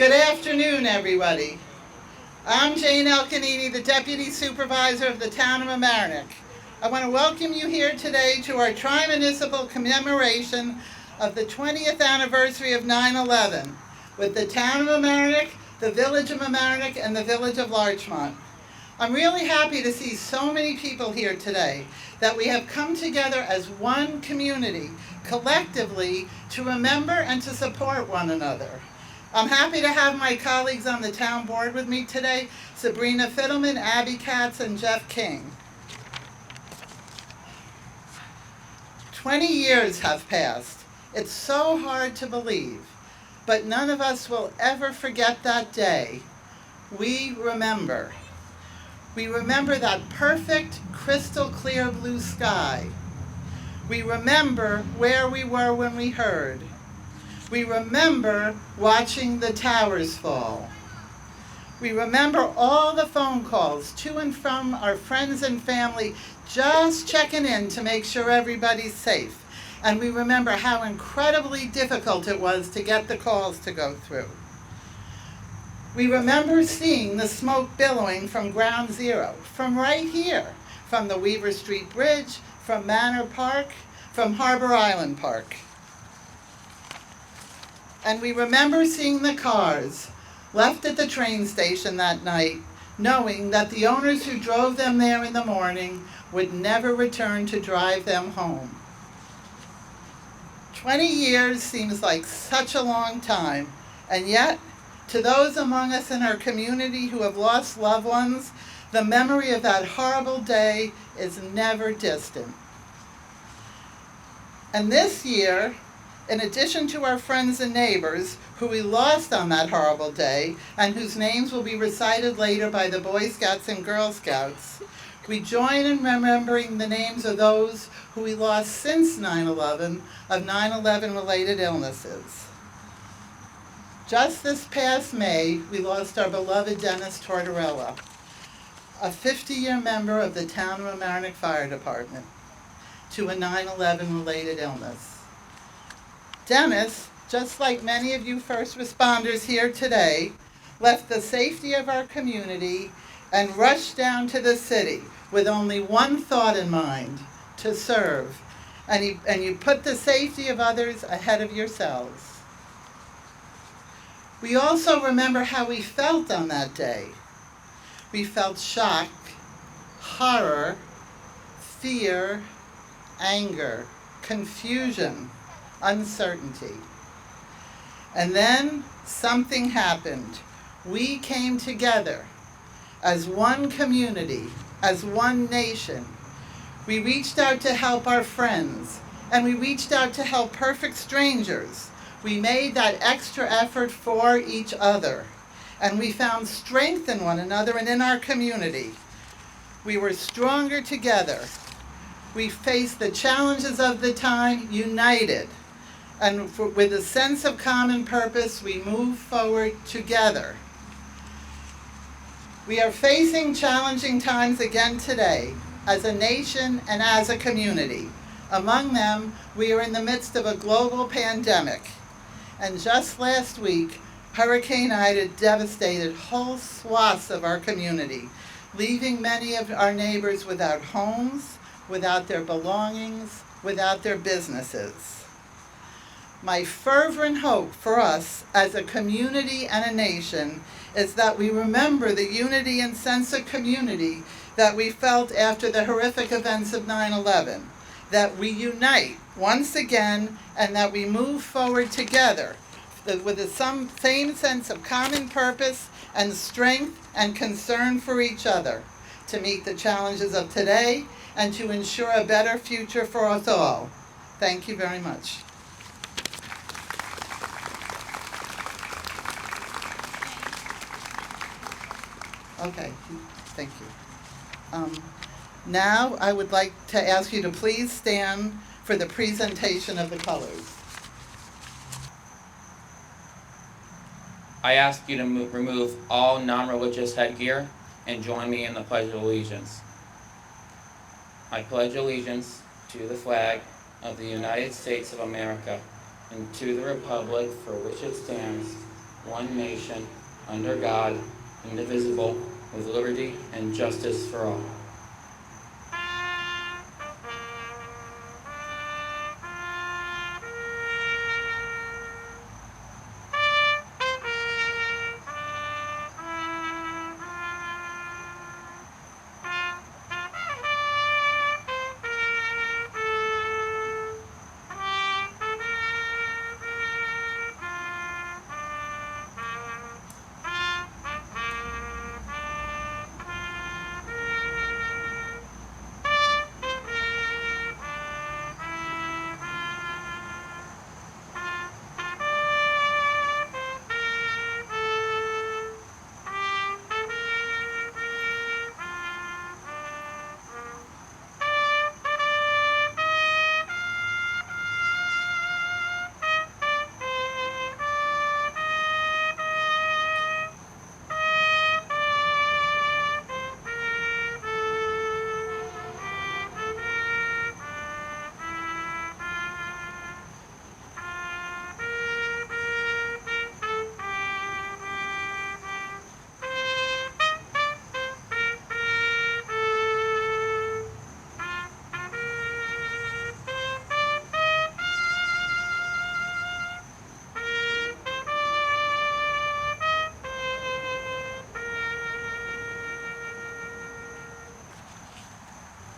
Good afternoon, everybody. I'm Jane Elkanini, the Deputy Supervisor of the Town of Mamaroneck. I want to welcome you here today to our tri-municipal commemoration of the 20th anniversary of 9/11 with the Town of Mamaroneck, the Village of Mamaroneck, and the Village of Larchmont. I'm really happy to see so many people here today, that we have come together as one community, collectively, to remember and to support one another. I'm happy to have my colleagues on the town board with me today, Sabrina Fiddleman, Abby Katz, and Jeff King. 20 years have passed. It's so hard to believe, but none of us will ever forget that day. We remember. We remember that perfect, crystal clear blue sky. We remember where we were when we heard. We remember watching the towers fall. We remember all the phone calls to and from our friends and family just checking in to make sure everybody's safe. And we remember how incredibly difficult it was to get the calls to go through. We remember seeing the smoke billowing from Ground Zero, from right here, from the Weaver Street Bridge, from Manor Park, from Harbor Island Park. And we remember seeing the cars left at the train station that night, knowing that the owners who drove them there in the morning would never return to drive them home. 20 years seems like such a long time, and yet, to those among us in our community who have lost loved ones, the memory of that horrible day is never distant. And this year, in addition to our friends and neighbors who we lost on that horrible day and whose names will be recited later by the Boy Scouts and Girl Scouts, we join in remembering the names of those who we lost since 9/11 of 9/11 related illnesses. Just this past May, we lost our beloved Dennis Tortorella, a 50-year member of the Town of Mamaroneck Fire Department, to a 9/11 related illness. Dennis, just like many of you first responders here today, left the safety of our community and rushed down to the city with only one thought in mind, to serve. And you put the safety of others ahead of yourselves. We also remember how we felt on that day. We felt shock, horror, fear, anger, confusion, uncertainty. And then something happened. We came together as one community, as one nation. We reached out to help our friends, and we reached out to help perfect strangers. We made that extra effort for each other, and we found strength in one another and in our community. We were stronger together. We faced the challenges of the time united. And with a sense of common purpose, we move forward together. We are facing challenging times again today, as a nation and as a community. Among them, we are in the midst of a global pandemic. And just last week, Hurricane Ida devastated whole swaths of our community, leaving many of our neighbors without homes, without their belongings, without their businesses. My fervent hope for us as a community and a nation is that we remember the unity and sense of community that we felt after the horrific events of 9/11, that we unite once again and that we move forward together with the same sense of common purpose and strength and concern for each other to meet the challenges of today and to ensure a better future for us all. Thank you very much. Okay, thank you. Now I would like to ask you to please stand for the presentation of the colors. I ask you to remove all non-religious headgear and join me in the Pledge of Allegiance. I pledge allegiance to the flag of the United States of America and to the republic for which it stands, one nation, under God, indivisible, with liberty and justice for all.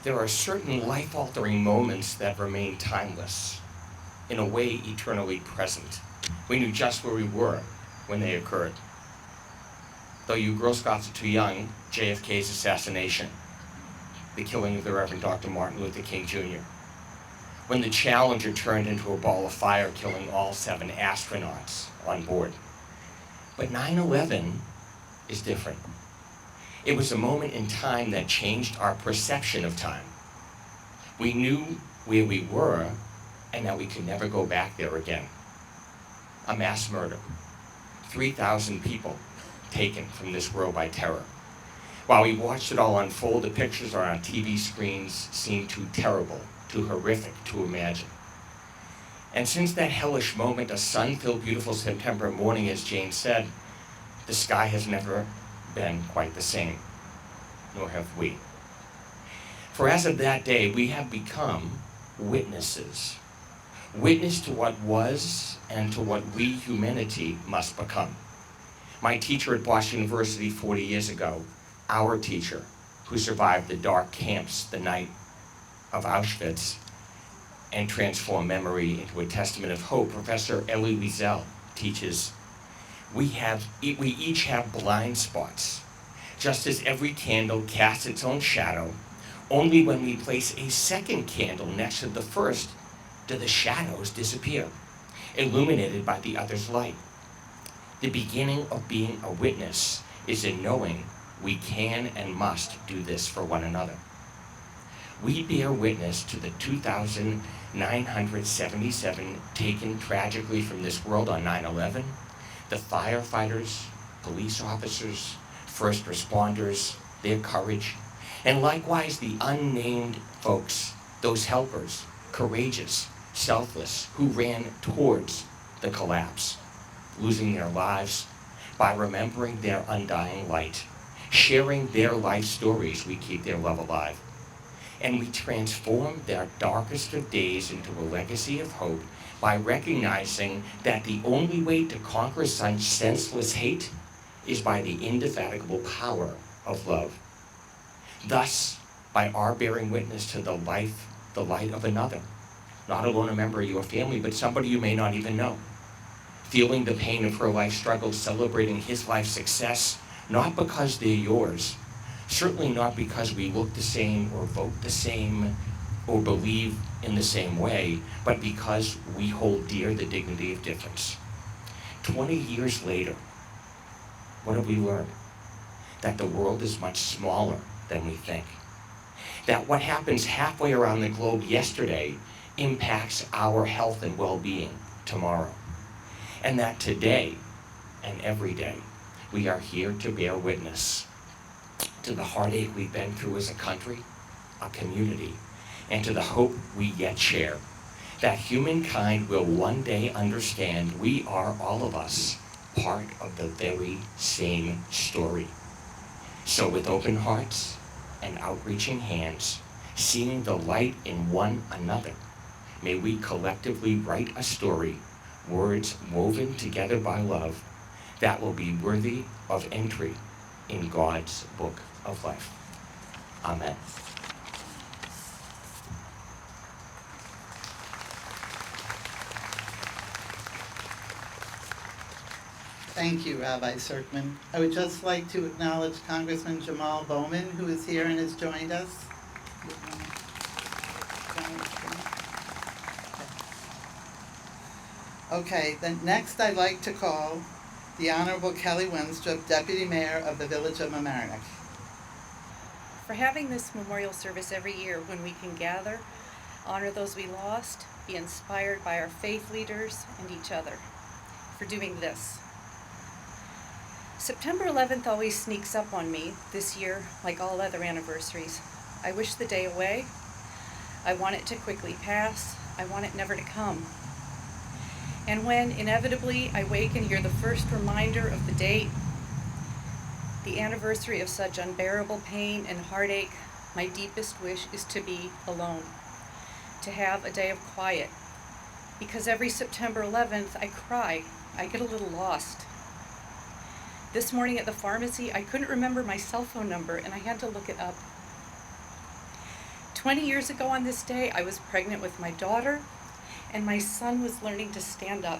There are certain life-altering moments that remain timeless, in a way eternally present. We knew just where we were when they occurred. Though you Girl Scouts are too young, JFK's assassination, the killing of the Reverend Dr. Martin Luther King Jr., when the Challenger turned into a ball of fire, killing all 7 astronauts on board. But 9/11 is different. It was a moment in time that changed our perception of time. We knew where we were and that we could never go back there again. A mass murder. 3,000 people taken from this world by terror. While we watched it all unfold, the pictures on our TV screens seemed too terrible, too horrific to imagine. And since that hellish moment, a sun-filled, beautiful September morning, as Jane said, the sky has never been quite the same, nor have we. For as of that day, we have become witnesses. Witness to what was and to what we, humanity, must become. My teacher at Boston University 40 years ago, our teacher, who survived the dark camps the night of Auschwitz and transformed memory into a testament of hope, Professor Elie Wiesel teaches, we each have blind spots. Just as every candle casts its own shadow, only when we place a second candle next to the first do the shadows disappear, illuminated by the other's light. The beginning of being a witness is in knowing we can and must do this for one another. We bear witness to the 2,977 taken tragically from this world on 9/11, the firefighters, police officers, first responders, their courage, and likewise the unnamed folks, those helpers, courageous, selfless, who ran towards the collapse, losing their lives by remembering their undying light, sharing their life stories. We keep their love alive. And we transform their darkest of days into a legacy of hope by recognizing that the only way to conquer such senseless hate is by the indefatigable power of love. Thus, by our bearing witness to the light of another, not alone a member of your family, but somebody you may not even know, feeling the pain of her life struggle, celebrating his life success, not because they're yours, certainly not because we look the same or vote the same or believe in the same way, but because we hold dear the dignity of difference. 20 years later, what have we learned? That the world is much smaller than we think. That what happens halfway around the globe yesterday impacts our health and well-being tomorrow. And that today and every day, we are here to bear witness to the heartache we've been through as a country, a community, and to the hope we yet share, that humankind will one day understand we are all of us part of the very same story. So with open hearts and outreaching hands, seeing the light in one another, may we collectively write a story, words woven together by love, that will be worthy of entry in God's book of life. Amen. Thank you, Rabbi Serkman. I would just like to acknowledge Congressman Jamaal Bowman, who is here and has joined us. Okay, then next I'd like to call the Honorable Kelly Winstrup, Deputy Mayor of the Village of Mamaroneck. For having this memorial service every year when we can gather, honor those we lost, be inspired by our faith leaders and each other. For doing this. September 11th always sneaks up on me this year, like all other anniversaries. I wish the day away. I want it to quickly pass. I want it never to come. And when, inevitably, I wake and hear the first reminder of the date, the anniversary of such unbearable pain and heartache, my deepest wish is to be alone, to have a day of quiet. Because every September 11th, I cry. I get a little lost. This morning at the pharmacy, I couldn't remember my cell phone number, and I had to look it up. 20 years ago on this day, I was pregnant with my daughter, and my son was learning to stand up.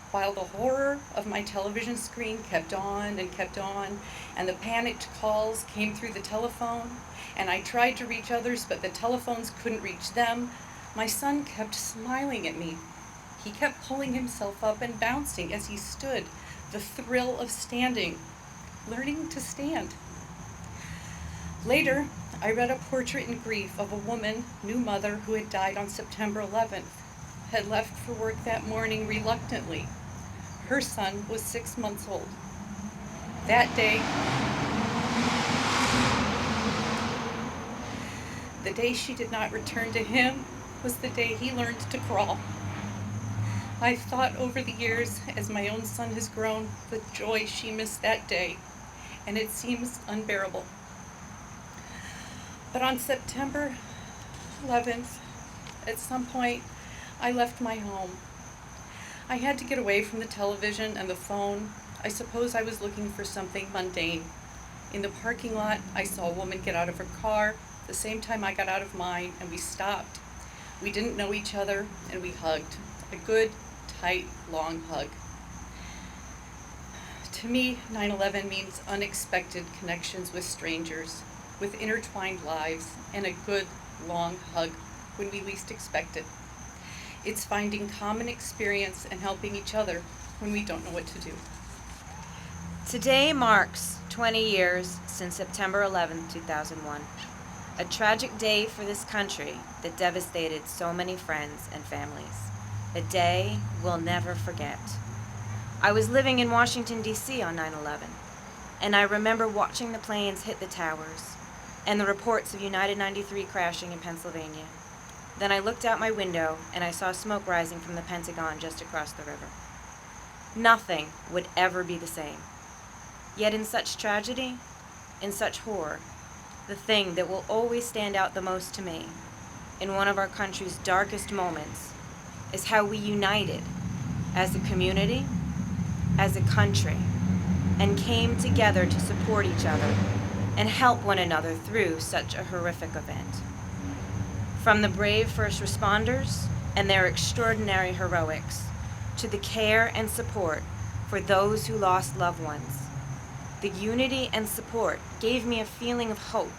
While the horror of my television screen kept on, and the panicked calls came through the telephone, and I tried to reach others, but the telephones couldn't reach them, my son kept smiling at me. He kept pulling himself up and bouncing as he stood, the thrill of standing, learning to stand. Later, I read a portrait in grief of a woman, new mother, who had died on September 11th, had left for work that morning reluctantly. Her son was 6 months old. That day, the day she did not return to him was the day he learned to crawl. I've thought over the years, as my own son has grown, the joy she missed that day, and it seems unbearable. But on September 11th, at some point, I left my home. I had to get away from the television and the phone. I suppose I was looking for something mundane. In the parking lot, I saw a woman get out of her car the same time I got out of mine, and we stopped. We didn't know each other, and we hugged. A good, tight, long hug. To me, 9/11 means unexpected connections with strangers, with intertwined lives, and a good, long hug when we least expect it. It's finding common experience and helping each other when we don't know what to do. Today marks 20 years since September 11, 2001, a tragic day for this country that devastated so many friends and families. A day we'll never forget. I was living in Washington, D.C. on 9/11, and I remember watching the planes hit the towers and the reports of United 93 crashing in Pennsylvania. Then I looked out my window and I saw smoke rising from the Pentagon just across the river. Nothing would ever be the same. Yet in such tragedy, in such horror, the thing that will always stand out the most to me, in one of our country's darkest moments, is how we united as a community, as a country, and came together to support each other and help one another through such a horrific event. From the brave first responders and their extraordinary heroics, to the care and support for those who lost loved ones, the unity and support gave me a feeling of hope.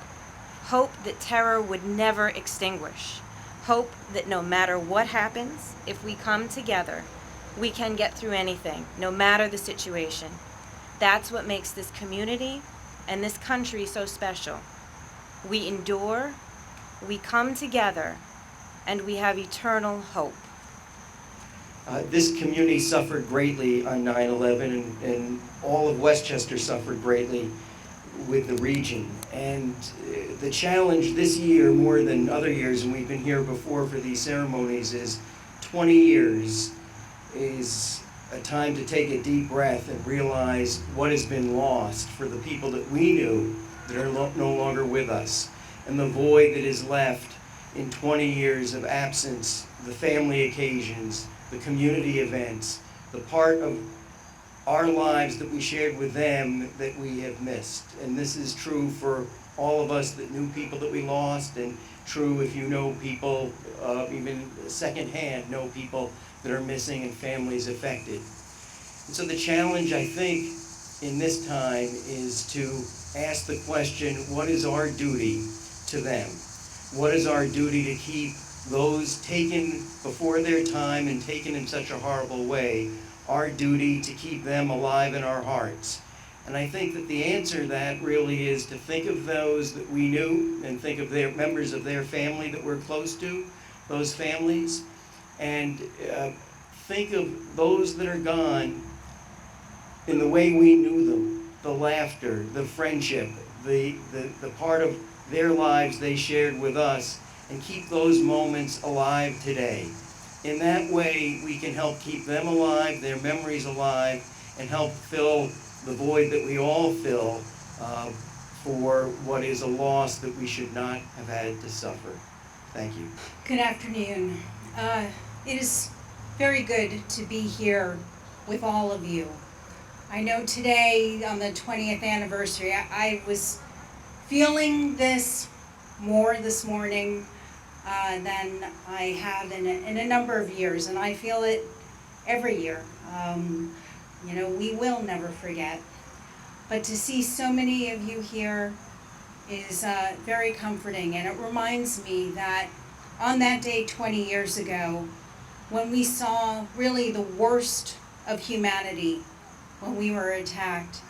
Hope that terror would never extinguish. Hope that no matter what happens, if we come together, we can get through anything, no matter the situation. That's what makes this community and this country so special. We endure, we come together, and we have eternal hope. This community suffered greatly on 9/11, and all of Westchester suffered greatly with the region. And the challenge this year, more than other years, and we've been here before for these ceremonies, is 20 years is a time to take a deep breath and realize what has been lost for the people that we knew that are no longer with us, and the void that is left in 20 years of absence, the family occasions, the community events, the part of our lives that we shared with them that we have missed. And this is true for all of us that knew people that we lost, and true if you know people, even secondhand, know people that are missing and families affected. And so the challenge, I think, in this time is to ask the question, what is our duty to them? What is our duty to keep those taken before their time and taken in such a horrible way, our duty to keep them alive in our hearts? And I think that the answer to that really is to think of those that we knew and think of their members of their family that we're close to, those families, and think of those that are gone in the way we knew them, the laughter, the friendship, the part of their lives they shared with us, and keep those moments alive today. In that way, we can help keep them alive, their memories alive, and help fill the void that we all feel for what is a loss that we should not have had to suffer. Thank you. Good afternoon. It is very good to be here with all of you. I know today, on the 20th anniversary, I was feeling this more this morning than I have in a number of years, and I feel it every year. You know, we will never forget. But to see so many of you here is very comforting, and it reminds me that on that day 20 years ago, when we saw really the worst of humanity when we were attacked,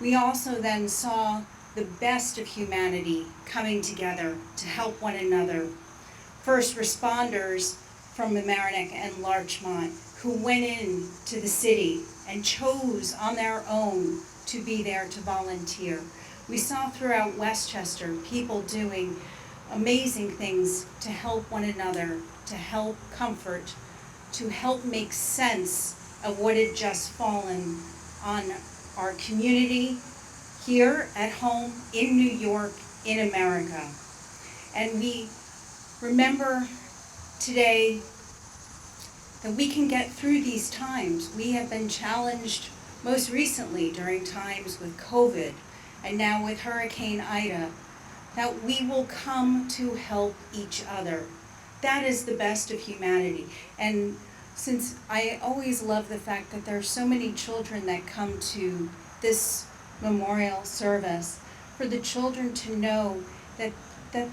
we also then saw the best of humanity coming together to help one another. First responders from Mamaroneck and Larchmont who went in to the city and chose on their own to be there to volunteer. We saw throughout Westchester people doing amazing things to help one another, to help comfort, to help make sense of what had just fallen on our community here at home in New York, in America. And we remember today that we can get through these times. We have been challenged most recently during times with COVID and now with Hurricane Ida, that we will come to help each other. That is the best of humanity. And since I always love the fact that there are so many children that come to this memorial service, for the children to know that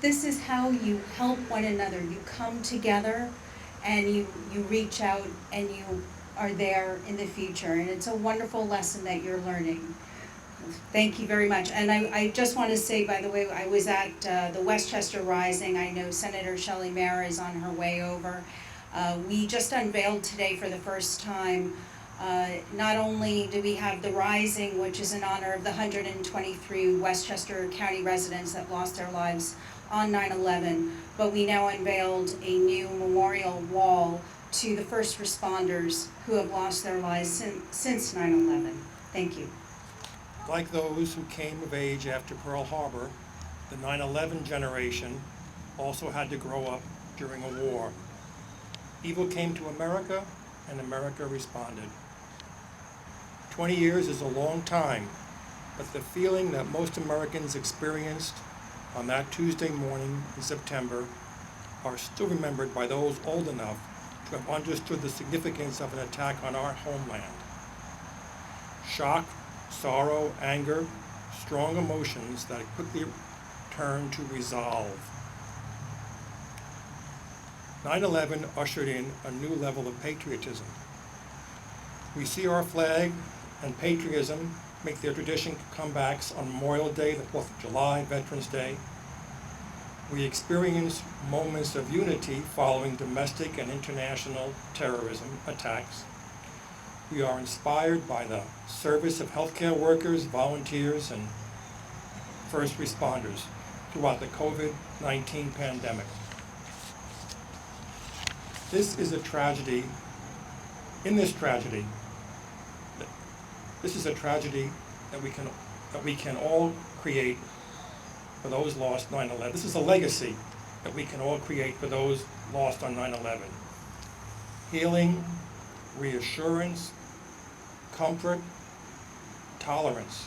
this is how you help one another. You come together and you reach out and you are there in the future. And it's a wonderful lesson that you're learning. Thank you very much. And I just want to say, by the way, I was at the Westchester Rising. I know Senator Shelley B is on her way over. We just unveiled today for the first time, not only do we have the Rising, which is in honor of the 123 Westchester County residents that lost their lives on 9/11, but we now unveiled a new memorial wall to the first responders who have lost their lives since 9/11. Thank you. Like those who came of age after Pearl Harbor, the 9/11 generation also had to grow up during a war. Evil came to America, and America responded. 20 years is a long time, but the feeling that most Americans experienced on that Tuesday morning in September are still remembered by those old enough to have understood the significance of an attack on our homeland. Shock, sorrow, anger, strong emotions that quickly turn to resolve. 9/11 ushered in a new level of patriotism. We see our flag and patriotism make their traditional comebacks on Memorial Day, the 4th of July, Veterans Day. We experience moments of unity following domestic and international terrorism attacks. We are inspired by the service of healthcare workers, volunteers, and first responders throughout the COVID-19 pandemic. This is a tragedy. In this tragedy, This is a tragedy that we can all create for those lost 9/11. This is a legacy that we can all create for those lost on 9/11. Healing, reassurance, comfort, tolerance.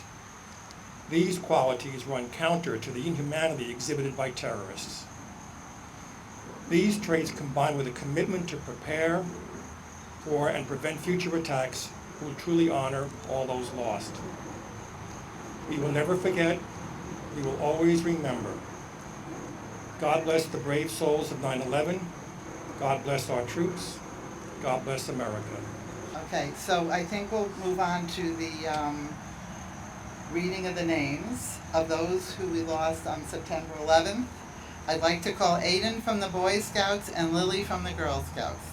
These qualities run counter to the inhumanity exhibited by terrorists. These traits, combined with a commitment to prepare for and prevent future attacks, will truly honor all those lost. We will never forget, we will always remember. God bless the brave souls of 9/11. God bless our troops. God bless America. Okay, so I think we'll move on to the reading of the names of those who we lost on September 11th. I'd like to call Aiden from the Boy Scouts and Lily from the Girl Scouts.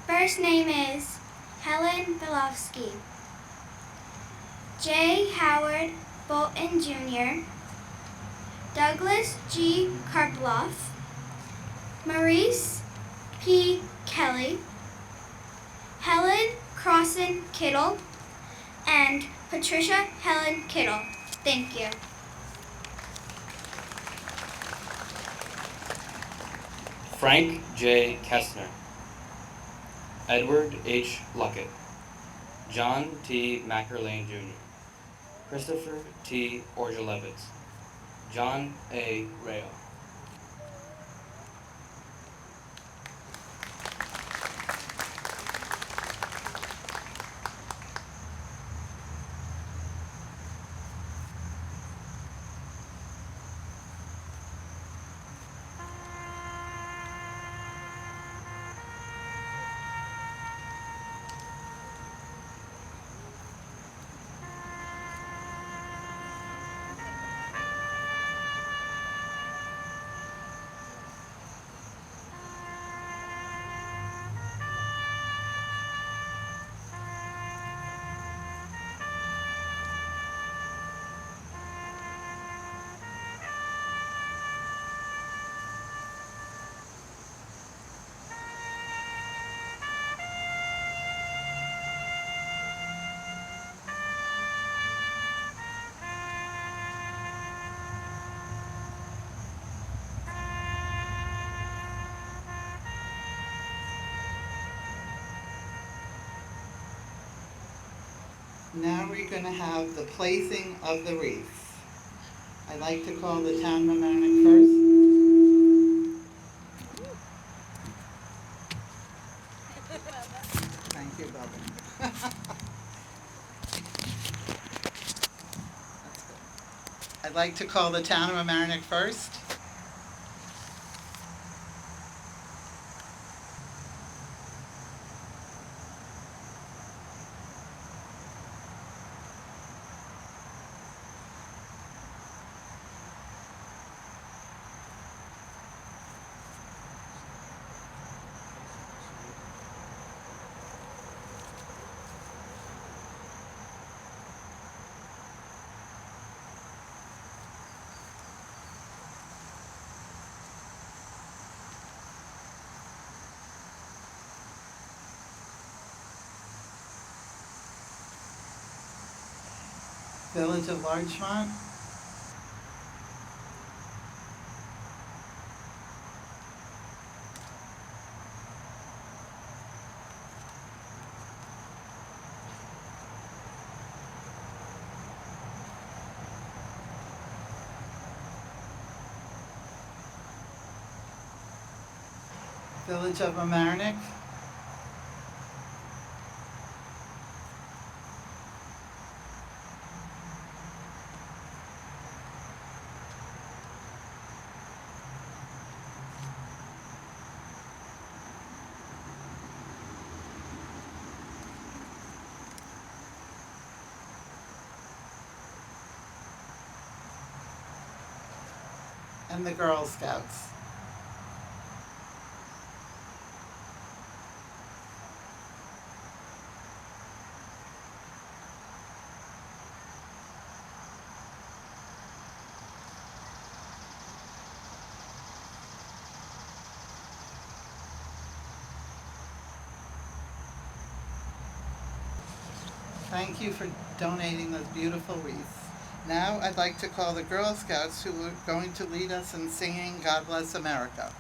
First name is Helen Bilofsky. J. Howard Bolton Jr., Douglas G. Karploff, Maurice P. Kelly, Helen Crossan Kittle, and Patricia Helen Kittle. Thank you. Frank J. Kestner, Edward H. Luckett, John T. Mackerlane Jr., Christopher T. Orgelevitz, John A. Rayo. Now we're going to have the placing of the wreaths. I'd like to call the Town of Mamaroneck first. Thank you, Bubba. That's good. I'd like to call the Town of Mamaroneck first. Village of Larchmont. Village of Mamaroneck. And the Girl Scouts. Thank you for donating those beautiful wreaths. Now I'd like to call the Girl Scouts who are going to lead us in singing God Bless America.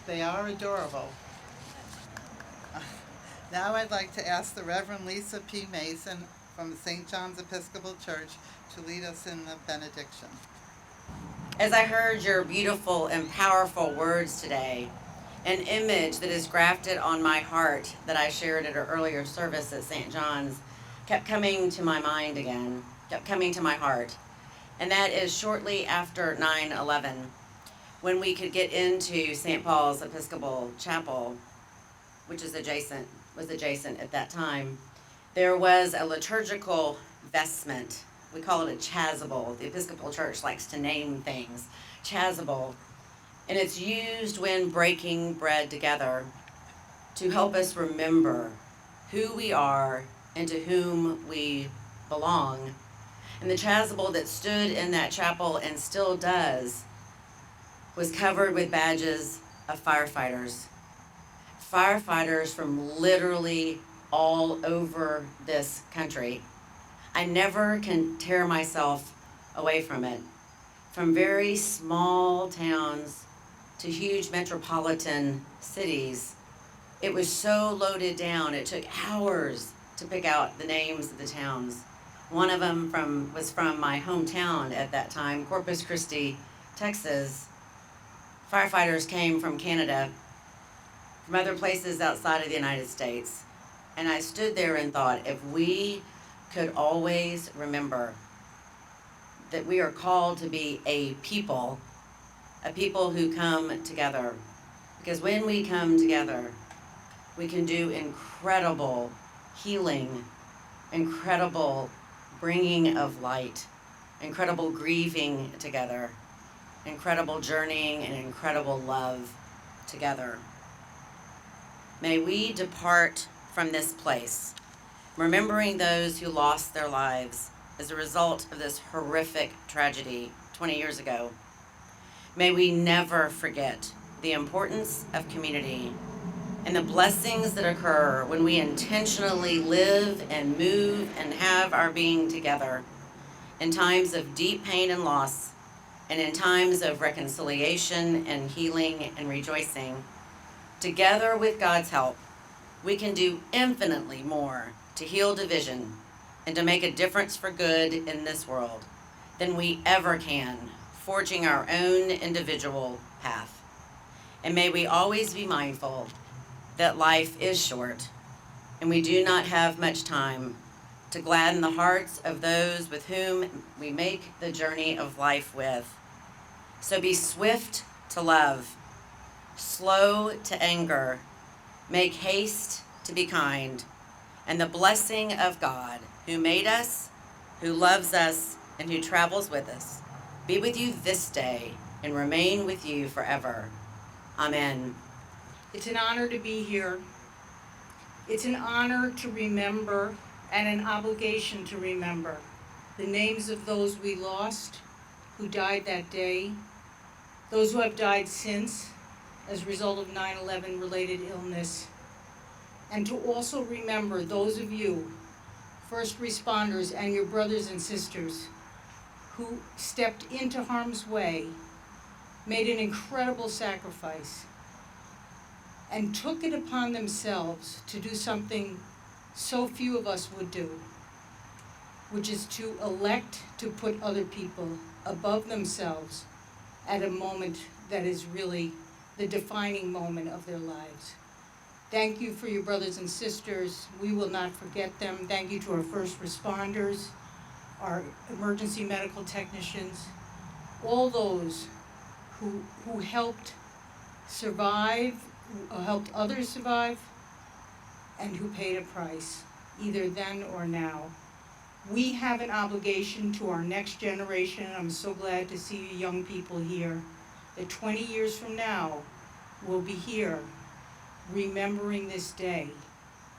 They are adorable. Now I'd like to ask the Reverend Lisa P. Mason from St. John's Episcopal Church to lead us in the benediction. As I heard your beautiful and powerful words today, an image that is grafted on my heart that I shared at an earlier service at St. John's kept coming to my mind again, kept coming to my heart. And that is shortly after 9/11, when we could get into St. Paul's Episcopal Chapel, which was adjacent at that time, there was a liturgical vestment. We call it a chasuble. The Episcopal Church likes to name things. Chasuble. And it's used when breaking bread together to help us remember who we are and to whom we belong. And the chasuble that stood in that chapel and still does was covered with badges of firefighters. Firefighters from literally all over this country. I never can tear myself away from it. From very small towns to huge metropolitan cities, it was so loaded down, it took hours to pick out the names of the towns. One of them was from my hometown at that time, Corpus Christi, Texas. Firefighters came from Canada, from other places outside of the United States. And I stood there and thought, if we could always remember that we are called to be a people who come together. Because when we come together, we can do incredible healing, incredible bringing of light, incredible grieving together, incredible journeying, and incredible love together. May we depart from this place, remembering those who lost their lives as a result of this horrific tragedy 20 years ago. May we never forget the importance of community and the blessings that occur when we intentionally live and move and have our being together in times of deep pain and loss, and in times of reconciliation and healing and rejoicing. Together with God's help, we can do infinitely more to heal division and to make a difference for good in this world than we ever can, forging our own individual path. And may we always be mindful that life is short and we do not have much time to gladden the hearts of those with whom we make the journey of life with. So be swift to love, slow to anger, make haste to be kind, and the blessing of God, who made us, who loves us, and who travels with us, be with you this day and remain with you forever. Amen. It's an honor to be here. It's an honor to remember and an obligation to remember the names of those we lost, who died that day, those who have died since as a result of 9/11 related illness, and to also remember those of you, first responders and your brothers and sisters, who stepped into harm's way, made an incredible sacrifice, and took it upon themselves to do something so few of us would do, which is to elect to put other people above themselves at a moment that is really the defining moment of their lives. Thank you for your brothers and sisters. We will not forget them. Thank you to our first responders, our emergency medical technicians, all those who helped survive, helped others survive, and who paid a price, either then or now. We have an obligation to our next generation. I'm so glad to see you young people here, that 20 years from now, we'll be here remembering this day.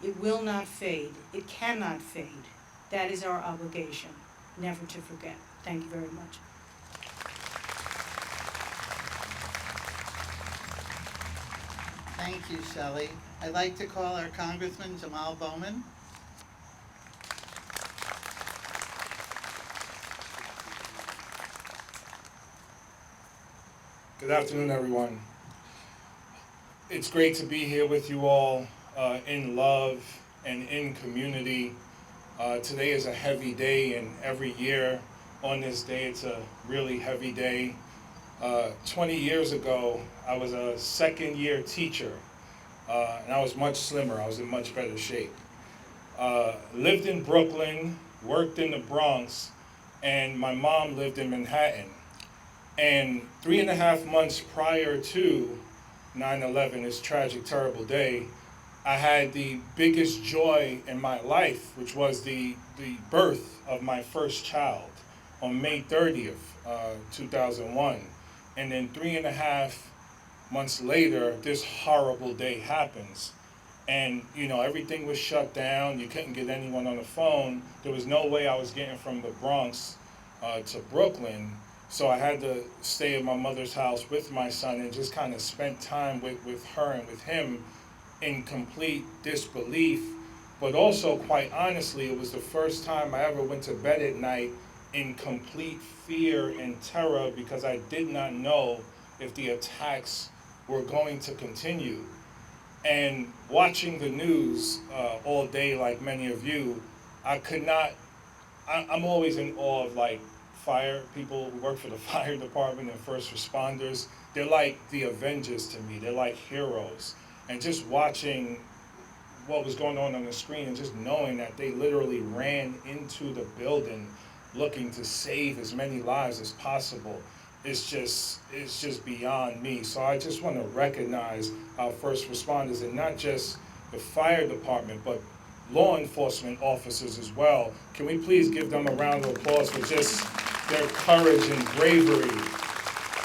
It will not fade. It cannot fade. That is our obligation, never to forget. Thank you very much. Thank you, Shelley. I'd like to call our Congressman Jamaal Bowman. Good afternoon, everyone. It's great to be here with you all in love and in community. Today is a heavy day, and every year on this day, it's a really heavy day. 20 years ago, I was a second-year teacher, and I was much slimmer. I was in much better shape. Lived in Brooklyn, worked in the Bronx, and my mom lived in Manhattan. And 3.5 months prior to 9/11, this tragic, terrible day, I had the biggest joy in my life, which was the birth of my first child on May 30th, 2001. And then 3.5 months later, this horrible day happens. And, you know, everything was shut down. You couldn't get anyone on the phone. There was no way I was getting from the Bronx to Brooklyn. So I had to stay at my mother's house with my son and just kind of spent time with her and with him in complete disbelief. But also, quite honestly, it was the first time I ever went to bed at night in complete fear and terror, because I did not know if the attacks were going to continue. And watching the news all day, like many of you, I'm always in awe of, like, fire people who work for the fire department and first responders. They're like the Avengers to me. They're like heroes. And just watching what was going on the screen and just knowing that they literally ran into the building looking to save as many lives as possible, it's just beyond me. So I just want to recognize our first responders, and not just the fire department, but law enforcement officers as well. Can we please give them a round of applause for just their courage and bravery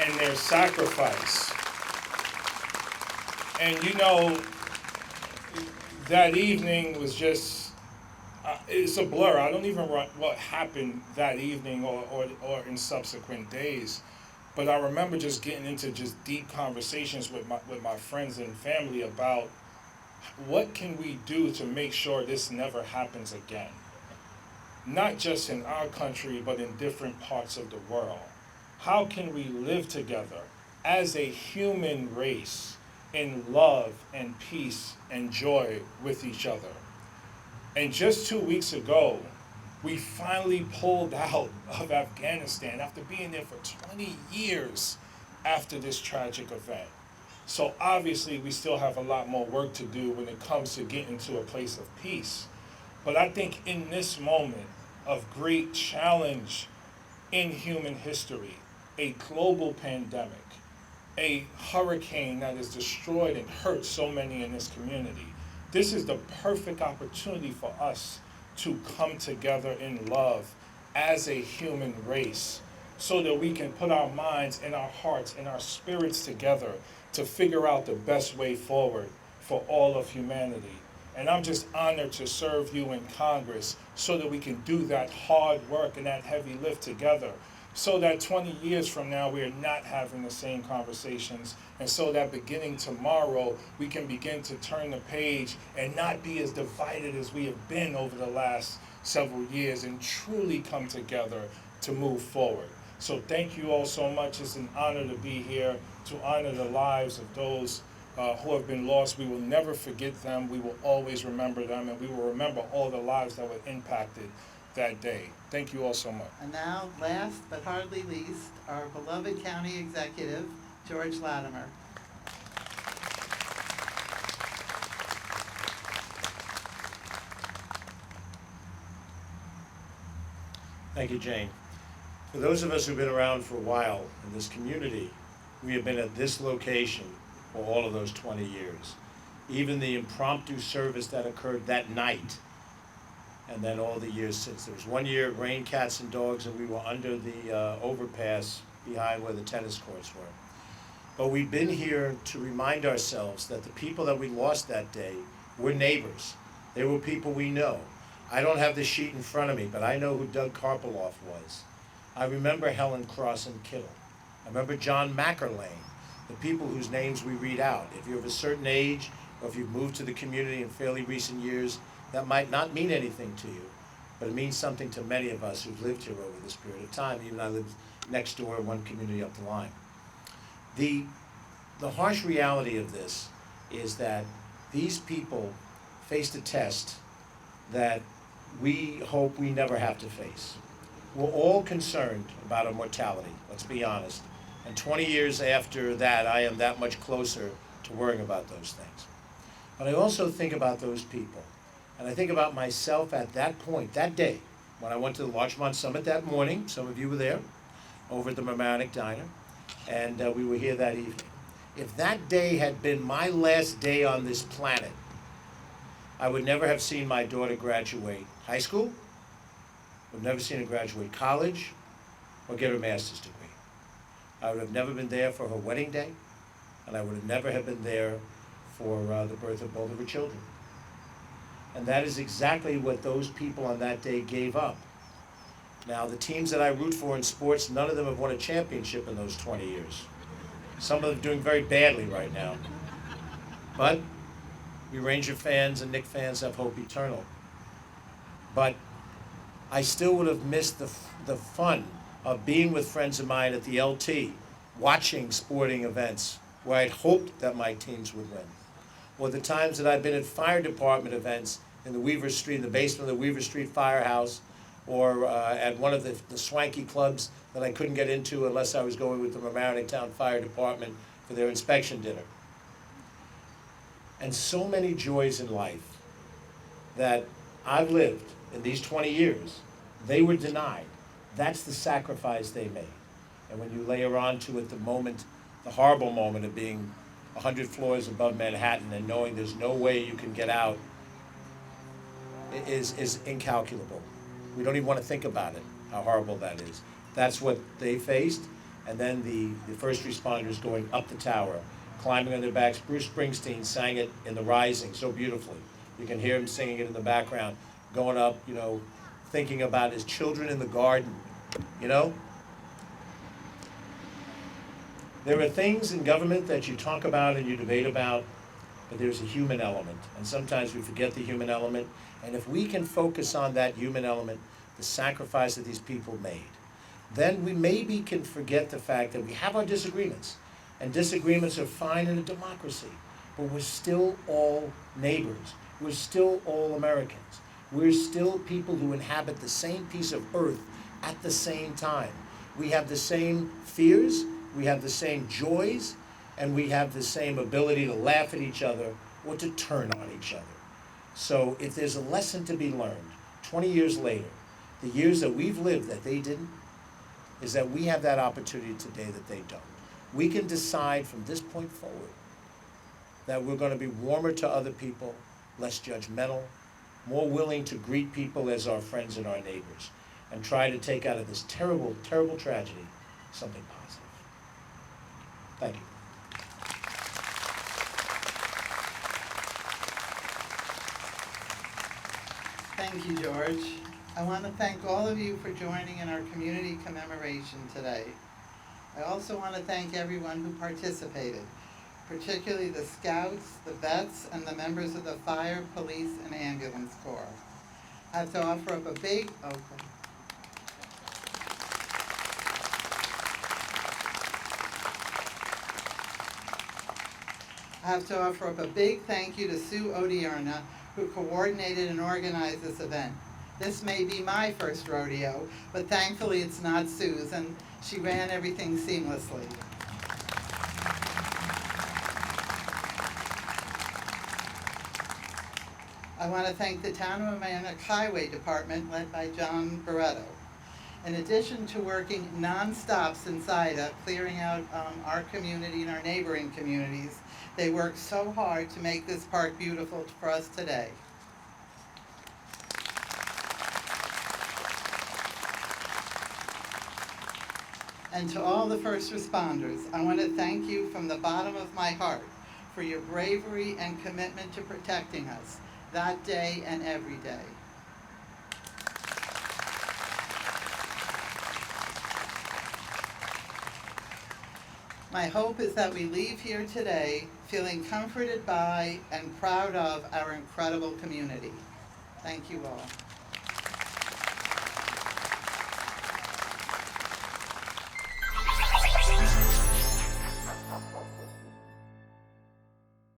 and their sacrifice? And you know, that evening was just, it's a blur. I don't even know what happened that evening or in subsequent days. But I remember just getting into just deep conversations with my friends and family about what can we do to make sure this never happens again. Not just in our country, but in different parts of the world. How can we live together as a human race in love and peace and joy with each other? And just 2 weeks ago, we finally pulled out of Afghanistan after being there for 20 years after this tragic event. So obviously we still have a lot more work to do when it comes to getting to a place of peace. But I think in this moment of great challenge in human history, a global pandemic, a hurricane that has destroyed and hurt so many in this community, this is the perfect opportunity for us to come together in love as a human race, so that we can put our minds and our hearts and our spirits together to figure out the best way forward for all of humanity. And I'm just honored to serve you in Congress so that we can do that hard work and that heavy lift together, so that 20 years from now we are not having the same conversations, and so that beginning tomorrow we can begin to turn the page and not be as divided as we have been over the last several years, and truly come together to move forward. So thank you all so much. It's an honor to be here, to honor the lives of those who have been lost. We will never forget them. We will always remember them, and we will remember all the lives that were impacted that day. Thank you all so much. And now, last but hardly least, our beloved county executive, George Latimer. Thank you, Jane. For those of us who've been around for a while in this community, we have been at this location for all of those 20 years. Even the impromptu service that occurred that night, and then all the years since. There was one year it rained cats and dogs, and we were under the overpass behind where the tennis courts were. But we've been here to remind ourselves that the people that we lost that day were neighbors. They were people we know. I don't have the sheet in front of me, but I know who Doug Karpeloff was. I remember Helen Crossan Kittle. I remember John Mackerlane, the people whose names we read out. If you're of a certain age, or if you've moved to the community in fairly recent years, that might not mean anything to you, but it means something to many of us who've lived here over this period of time. Even I lived next door, one community up the line. The harsh reality of this is that these people faced a test that we hope we never have to face. We're all concerned about our mortality, let's be honest. And 20 years after that, I am that much closer to worrying about those things. But I also think about those people. And I think about myself at that point, that day, when I went to the Larchmont Summit that morning. Some of you were there, over at the Mamaroneck Diner, and we were here that evening. If that day had been my last day on this planet, I would never have seen my daughter graduate high school, would never seen her graduate college, or get her master's degree. I would have never been there for her wedding day, and I would have never have been there for the birth of both of her children. And that is exactly what those people on that day gave up. Now, the teams that I root for in sports, none of them have won a championship in those 20 years. Some of them are doing very badly right now. But we Ranger fans and Knick fans have hope eternal. But I still would have missed the fun of being with friends of mine at the LT, watching sporting events where I'd hoped that my teams would win. Or the times that I've been at fire department events in the Weaver Street, in the basement of the Weaver Street Firehouse, or at one of the swanky clubs that I couldn't get into unless I was going with the Mamaroneck Town Fire Department for their inspection dinner. And so many joys in life that I've lived in these 20 years, they were denied. That's the sacrifice they made. And when you layer onto it the moment, the horrible moment of being 100 floors above Manhattan and knowing there's no way you can get out, is incalculable. We don't even want to think about it, how horrible that is. That's what they faced. And then the first responders going up the tower, climbing on their backs. Bruce Springsteen sang it in The Rising so beautifully. You can hear him singing it in the background, going up, you know, thinking about his children in the garden, you know? There are things in government that you talk about and you debate about, but there's a human element. And sometimes we forget the human element. And if we can focus on that human element, the sacrifice that these people made, then we maybe can forget the fact that we have our disagreements. And disagreements are fine in a democracy, but we're still all neighbors. We're still all Americans. We're still people who inhabit the same piece of earth at the same time. We have the same fears, we have the same joys, and we have the same ability to laugh at each other or to turn on each other. So if there's a lesson to be learned 20 years later, the years that we've lived that they didn't, is that we have that opportunity today that they don't. We can decide from this point forward that we're going to be warmer to other people, less judgmental, more willing to greet people as our friends and our neighbors, and try to take out of this terrible, terrible tragedy something positive. Thank you. Thank you, George. I want to thank all of you for joining in our community commemoration today. I also want to thank everyone who participated, particularly the scouts, the vets, and the members of the fire, police, and ambulance corps. I have to offer up a big, I have to offer up a big thank you to Sue Odierna, who coordinated and organized this event. This may be my first rodeo, but thankfully it's not Sue's, and she ran everything seamlessly. I want to thank the Town of Mamaroneck Highway Department, led by John Barretto. In addition to working non-stop since Ida, clearing out our community and our neighboring communities, they worked so hard to make this park beautiful for us today. And to all the first responders, I want to thank you from the bottom of my heart for your bravery and commitment to protecting us that day and every day. My hope is that we leave here today feeling comforted by and proud of our incredible community. Thank you all.